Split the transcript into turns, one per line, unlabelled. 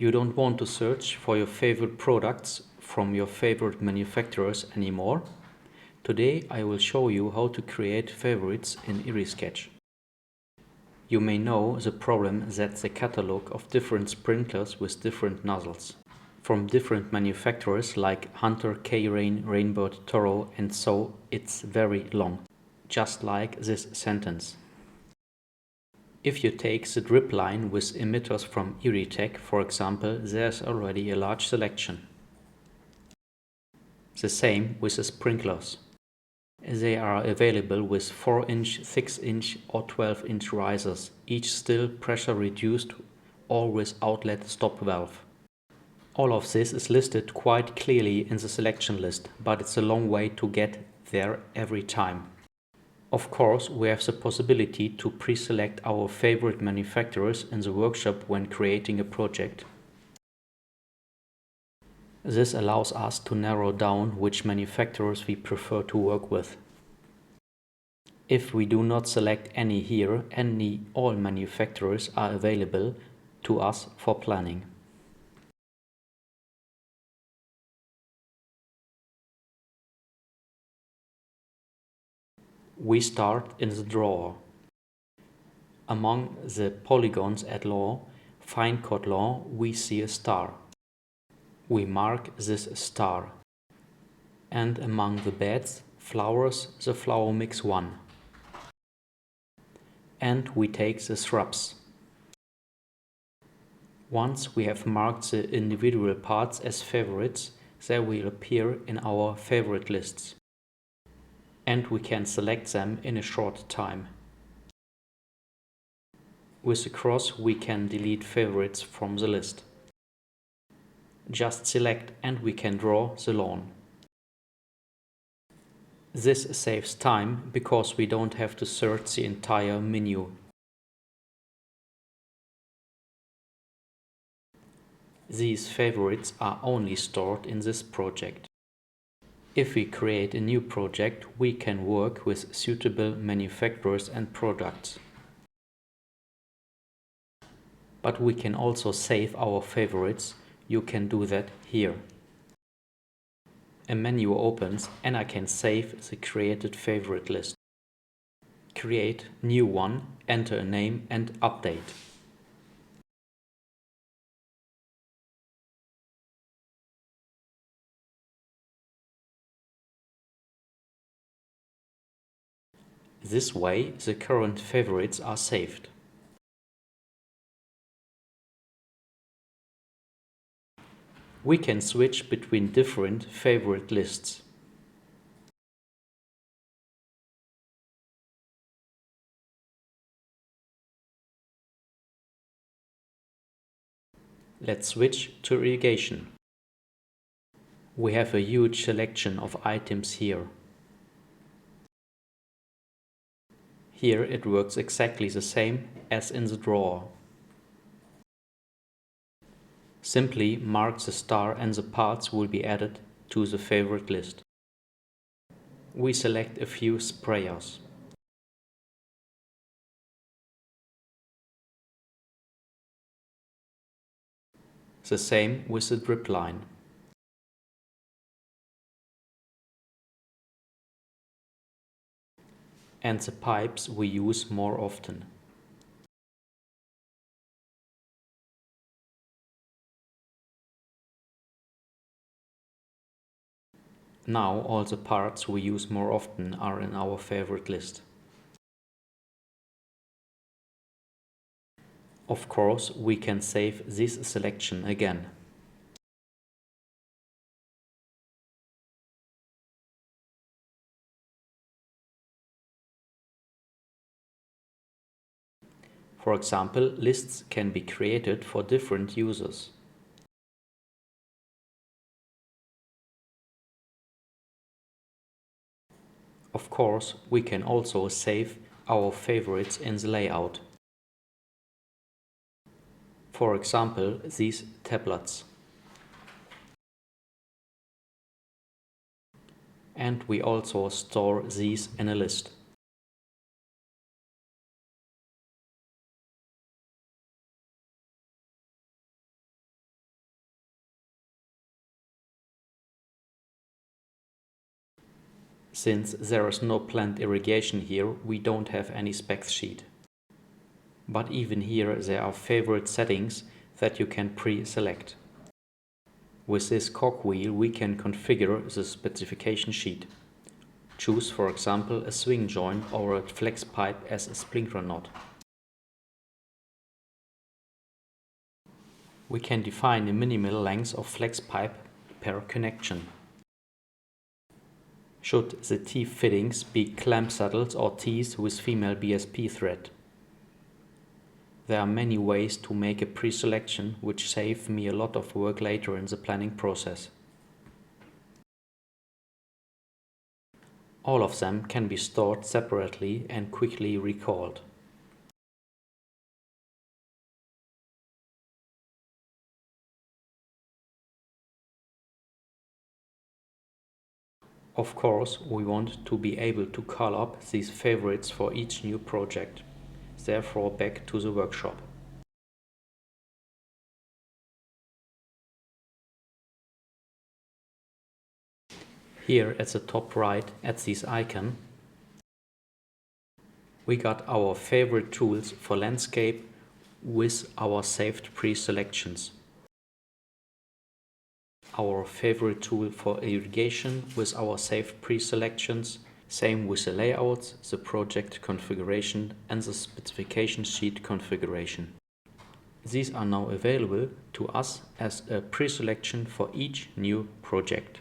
You don't want to search for your favorite products from your favorite manufacturers anymore? Today I will show you how to create favorites in IRRISketch. You may know the problem that's a catalog of different sprinklers with different nozzles from different manufacturers like Hunter, K-Rain, Rainbird, Toro, and so it's very long, just like this sentence. If you take the drip line with emitters from IRRITech, for example, there's already a large selection. The same with the sprinklers. They are available with 4-inch, 6-inch or 12-inch risers, each still pressure reduced or with outlet stop valve. All of this is listed quite clearly in the selection list, but it's a long way to get there every time. Of course, we have the possibility to pre-select our favorite manufacturers in the workshop when creating a project. This allows us to narrow down which manufacturers we prefer to work with. If we do not select any here, all manufacturers are available to us for planning. We start in the drawer. Among the polygons at law, fine cut law, we see a star. We mark this star. And among the beds, flowers, the flower mix 1. And we take the shrubs. Once we have marked the individual parts as favorites, they will appear in our favorite lists. And we can select them in a short time. With the cross we can delete favorites from the list. Just select and we can draw the lawn. This saves time because we don't have to search the entire menu. These favorites are only stored in this project. If we create a new project, we can work with suitable manufacturers and products. But we can also save our favorites. You can do that here. A menu opens and I can save the created favorite list. Create new one, enter a name and update. This way the current favorites are saved. We can switch between different favorite lists. Let's switch to irrigation. We have a huge selection of items here. Here it works exactly the same as in the drawer. Simply mark the star and the parts will be added to the favorite list. We select a few sprayers. The same with the drip line. And the pipes we use more often. Now all the parts we use more often are in our favorite list. Of course, we can save this selection again. For example, lists can be created for different users. Of course, we can also save our favorites in the layout. For example, these tablets. And we also store these in a list. Since there is no planned irrigation here, we don't have any specs sheet. But even here there are favorite settings that you can pre-select. With this cogwheel we can configure the specification sheet. Choose, for example, a swing joint or a flex pipe as a sprinkler knot. We can define a minimal length of flex pipe per connection. Should the T-fittings be clamp saddles or T's with female BSP thread? There are many ways to make a pre-selection which save me a lot of work later in the planning process. All of them can be stored separately and quickly recalled. Of course, we want to be able to call up these favorites for each new project. Therefore, back to the workshop. Here at the top right, at this icon, we got our favorite tools for landscape with our saved pre-selections. Our favorite tool for irrigation with our saved pre-selections. Same with the layouts, the project configuration and the specification sheet configuration. These are now available to us as a pre-selection for each new project.